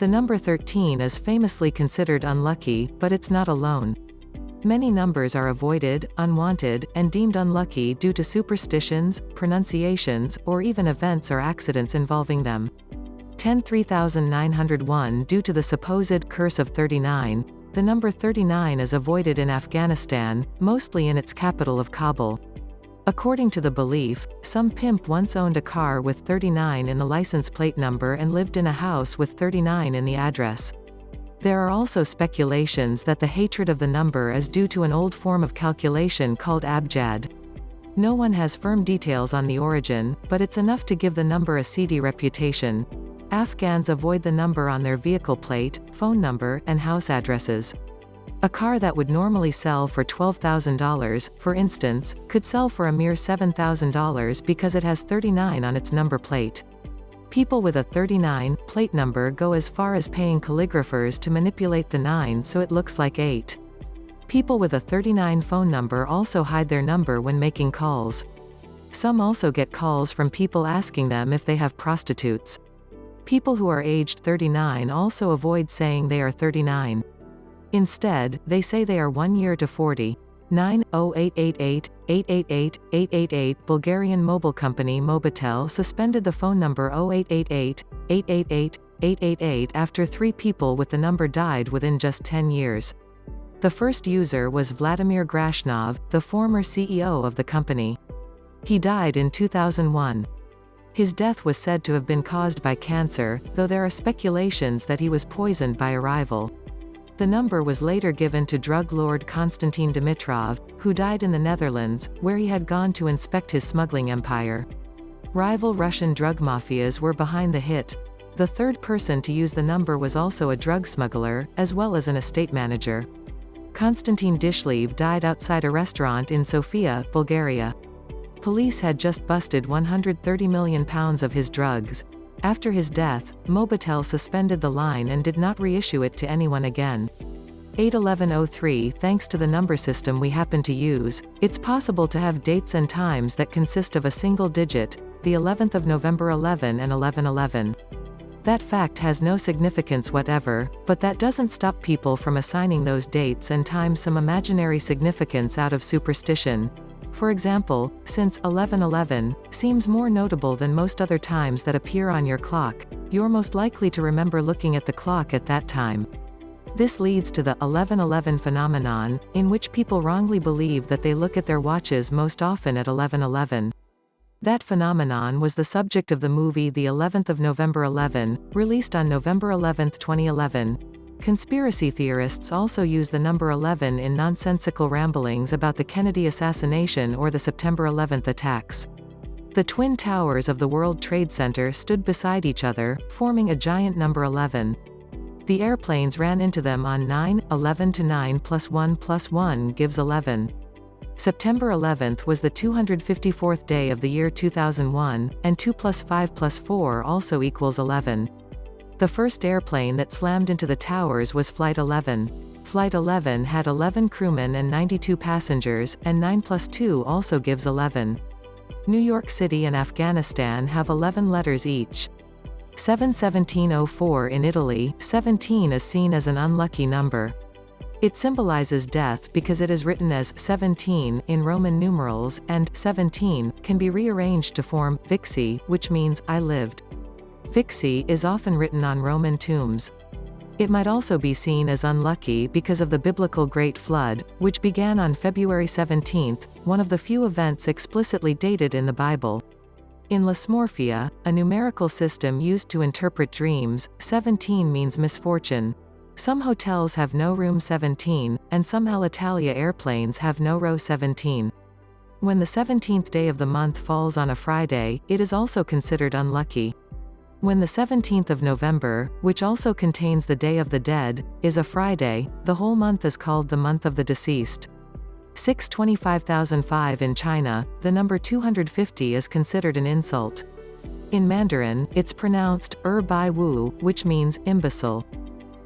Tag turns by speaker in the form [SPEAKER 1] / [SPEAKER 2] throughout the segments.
[SPEAKER 1] The number 13 is famously considered unlucky, but it's not alone. Many numbers are avoided, unwanted, and deemed unlucky due to superstitions, pronunciations, or even events or accidents involving them. 10,3901 due to the supposed curse of 39. The number 39 is avoided in Afghanistan, mostly in its capital of Kabul. According to the belief, some pimp once owned a car with 39 in the license plate number and lived in a house with 39 in the address. There are also speculations that the hatred of the number is due to an old form of calculation called abjad. No one has firm details on the origin, but it's enough to give the number a seedy reputation. Afghans avoid the number on their vehicle plate, phone number, and house addresses. A car that would normally sell for $12,000, for instance, could sell for a mere $7,000 because it has 39 on its number plate. People with a 39 plate number go as far as paying calligraphers to manipulate the 9 so it looks like 8. People with a 39 phone number also hide their number when making calls. Some also get calls from people asking them if they have prostitutes. People who are aged 39 also avoid saying they are 39. Instead, they say they are 1 year to 40. 9-0888-888-888 Bulgarian mobile company Mobitel suspended the phone number 0888-888-888 after 3 people with the number died within just 10 years. The first user was Vladimir Grashnov, the former CEO of the company. He died in 2001. His death was said to have been caused by cancer, though there are speculations that he was poisoned by a rival. The number was later given to drug lord Konstantin Dimitrov, who died in the Netherlands, where he had gone to inspect his smuggling empire. Rival Russian drug mafias were behind the hit. The third person to use the number was also a drug smuggler, as well as an estate manager. Konstantin Dishlev died outside a restaurant in Sofia, Bulgaria. Police had just busted £130 million of his drugs. After his death, Mobitel suspended the line and did not reissue it to anyone again. 81103 Thanks to the number system we happen to use, it's possible to have dates and times that consist of a single digit, the 11th of November 11 and 1111. That fact has no significance whatever, but that doesn't stop people from assigning those dates and times some imaginary significance out of superstition. For example, since 1111 seems more notable than most other times that appear on your clock, you're most likely to remember looking at the clock at that time. This leads to the 1111 phenomenon, in which people wrongly believe that they look at their watches most often at 1111. That phenomenon was the subject of the movie The 11th of November 11, released on November 11, 2011. Conspiracy theorists also use the number 11 in nonsensical ramblings about the Kennedy assassination or the September 11th attacks. The Twin Towers of the World Trade Center stood beside each other, forming a giant number 11. The airplanes ran into them on 9/11 to 9 + 1 + 1 gives 11. September 11th was the 254th day of the year 2001, and 2 + 5 + 4 also equals 11. The first airplane that slammed into the towers was Flight 11. Flight 11 had 11 crewmen and 92 passengers, and 9 + 2 also gives 11. New York City and Afghanistan have 11 letters each. 71704 in Italy, 17 is seen as an unlucky number. It symbolizes death because it is written as 17 in Roman numerals, and 17 can be rearranged to form Vixi, which means I lived. Vixi is often written on Roman tombs. It might also be seen as unlucky because of the biblical Great Flood, which began on February 17, one of the few events explicitly dated in the Bible. In Lysmorphia, a numerical system used to interpret dreams, 17 means misfortune. Some hotels have no room 17, and some Alitalia airplanes have no row 17. When the 17th day of the month falls on a Friday, it is also considered unlucky. When the 17th of November, which also contains the Day of the Dead, is a Friday, the whole month is called the month of the deceased. 625,005 in China, the number 250 is considered an insult. In Mandarin, it's pronounced Bai Wu, which means imbecile.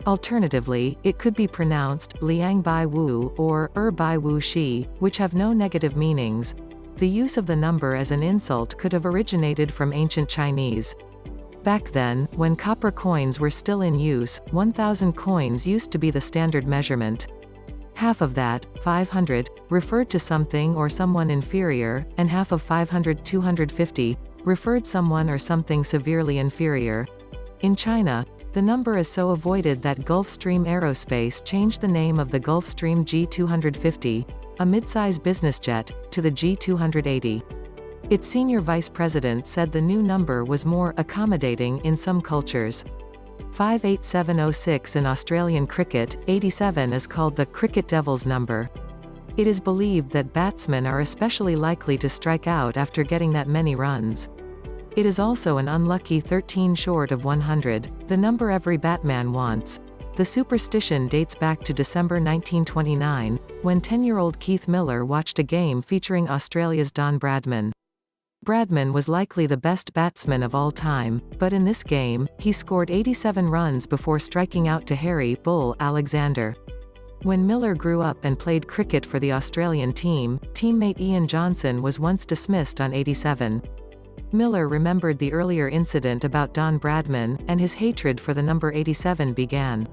[SPEAKER 1] Alternatively, it could be pronounced Liang Bai Wu or Bai Wu Shi, which have no negative meanings. The use of the number as an insult could have originated from ancient Chinese. Back then, when copper coins were still in use, 1,000 coins used to be the standard measurement. Half of that, 500, referred to something or someone inferior, and half of 500, 250, referred someone or something severely inferior. In China, the number is so avoided that Gulfstream Aerospace changed the name of the Gulfstream G250, a midsize business jet, to the G280. Its senior vice president said the new number was more accommodating in some cultures. 58706 in Australian cricket, 87 is called the cricket devil's number. It is believed that batsmen are especially likely to strike out after getting that many runs. It is also an unlucky 13 short of 100, the number every batman wants. The superstition dates back to December 1929, when 10-year-old Keith Miller watched a game featuring Australia's Don Bradman. Bradman was likely the best batsman of all time, but in this game, he scored 87 runs before striking out to Harry "Bull" Alexander. When Miller grew up and played cricket for the Australian team, teammate Ian Johnson was once dismissed on 87. Miller remembered the earlier incident about Don Bradman, and his hatred for the number 87 began.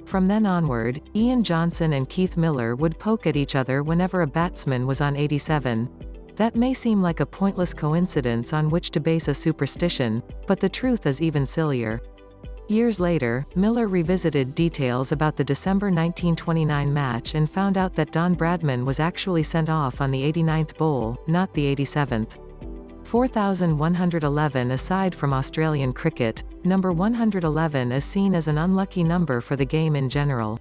[SPEAKER 1] From then onward, Ian Johnson and Keith Miller would poke at each other whenever a batsman was on 87. That may seem like a pointless coincidence on which to base a superstition, but the truth is even sillier. Years later, Miller revisited details about the December 1929 match and found out that Don Bradman was actually sent off on the 89th bowl, not the 87th. 4111 Aside from Australian cricket, number 111 is seen as an unlucky number for the game in general.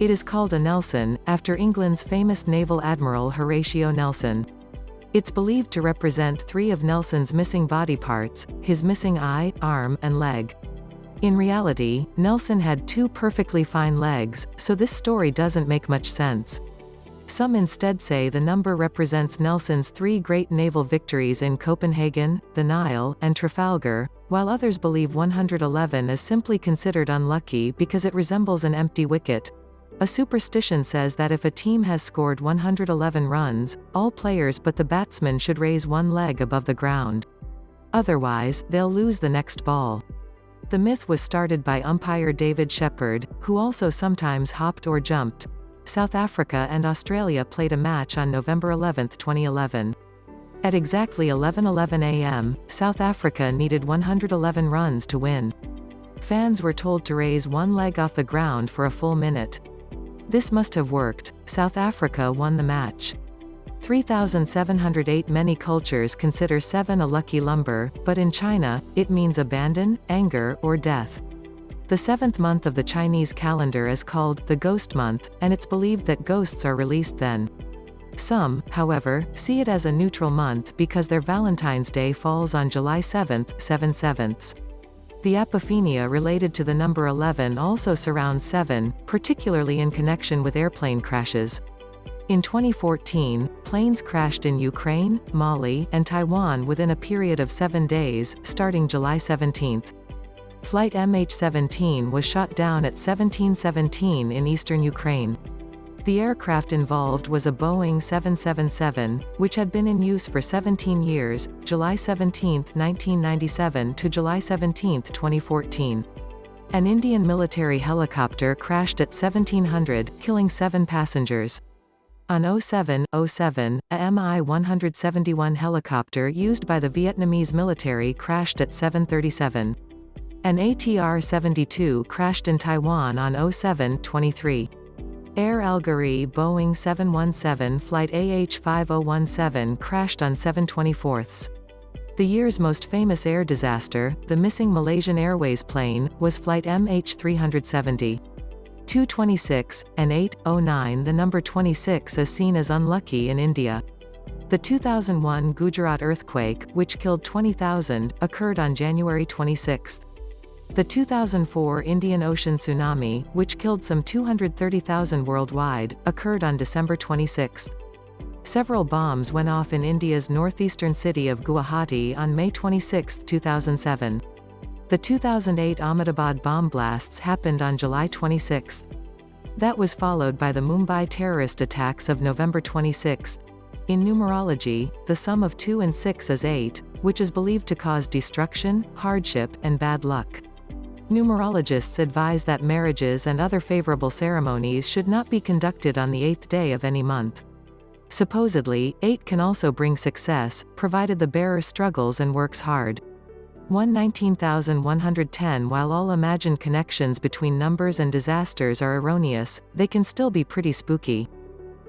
[SPEAKER 1] It is called a Nelson, after England's famous naval admiral Horatio Nelson. It's believed to represent 3 of Nelson's missing body parts, his missing eye, arm, and leg. In reality, Nelson had 2 perfectly fine legs, so this story doesn't make much sense. Some instead say the number represents Nelson's 3 great naval victories in Copenhagen, the Nile, and Trafalgar, while others believe 111 is simply considered unlucky because it resembles an empty wicket. A superstition says that if a team has scored 111 runs, all players but the batsman should raise one leg above the ground. Otherwise, they'll lose the next ball. The myth was started by umpire David Shepherd, who also sometimes hopped or jumped. South Africa and Australia played a match on November 11, 2011. At exactly 11:11 a.m., South Africa needed 111 runs to win. Fans were told to raise one leg off the ground for a full minute. This must have worked. South Africa won the match. 3,708 Many cultures consider 7 a lucky number, but in China, it means abandon, anger, or death. The 7th month of the Chinese calendar is called the Ghost Month, and it's believed that ghosts are released then. Some, however, see it as a neutral month because their Valentine's Day falls on July 7th, 7/7. The apophenia related to the number 11 also surrounds 7, particularly in connection with airplane crashes. In 2014, planes crashed in Ukraine, Mali, and Taiwan within a period of 7 days, starting July 17. Flight MH17 was shot down at 1717 in eastern Ukraine. The aircraft involved was a Boeing 777, which had been in use for 17 years, July 17, 1997 to July 17, 2014. An Indian military helicopter crashed at 1700, killing 7 passengers. On 07/07, a Mi-171 helicopter used by the Vietnamese military crashed at 7:37. An ATR-72 crashed in Taiwan on 07/23. Air Algerie Boeing 717 flight AH-5017 crashed on 7/24. The year's most famous air disaster, the missing Malaysian Airways plane, was flight MH370. 226, and 809. The number 26 is seen as unlucky in India. The 2001 Gujarat earthquake, which killed 20,000, occurred on January 26. The 2004 Indian Ocean tsunami, which killed some 230,000 worldwide, occurred on December 26. Several bombs went off in India's northeastern city of Guwahati on May 26, 2007. The 2008 Ahmedabad bomb blasts happened on July 26. That was followed by the Mumbai terrorist attacks of November 26. In numerology, the sum of 2 and 6 is 8, which is believed to cause destruction, hardship, and bad luck. Numerologists advise that marriages and other favorable ceremonies should not be conducted on the 8th day of any month. Supposedly, 8 can also bring success, provided the bearer struggles and works hard. 19,110. While all imagined connections between numbers and disasters are erroneous, they can still be pretty spooky.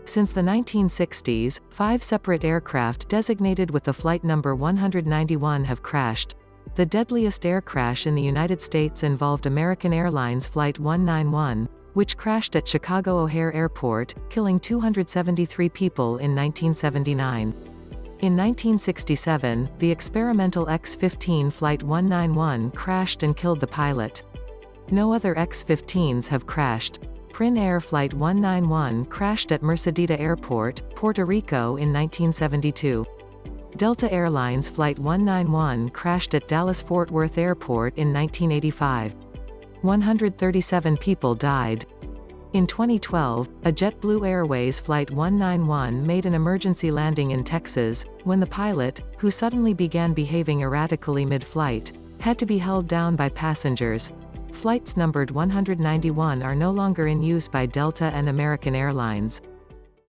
[SPEAKER 1] Since the 1960s, 5 separate aircraft designated with the flight number 191 have crashed. The deadliest air crash in the United States involved American Airlines Flight 191, which crashed at Chicago O'Hare Airport, killing 273 people in 1979. In 1967, the experimental X-15 Flight 191 crashed and killed the pilot. No other X-15s have crashed. Prin Air Flight 191 crashed at Mercedita Airport, Puerto Rico in 1972. Delta Airlines Flight 191 crashed at Dallas-Fort Worth Airport in 1985. 137 people died. In 2012, a JetBlue Airways Flight 191 made an emergency landing in Texas, when the pilot, who suddenly began behaving erratically mid-flight, had to be held down by passengers. Flights numbered 191 are no longer in use by Delta and American Airlines.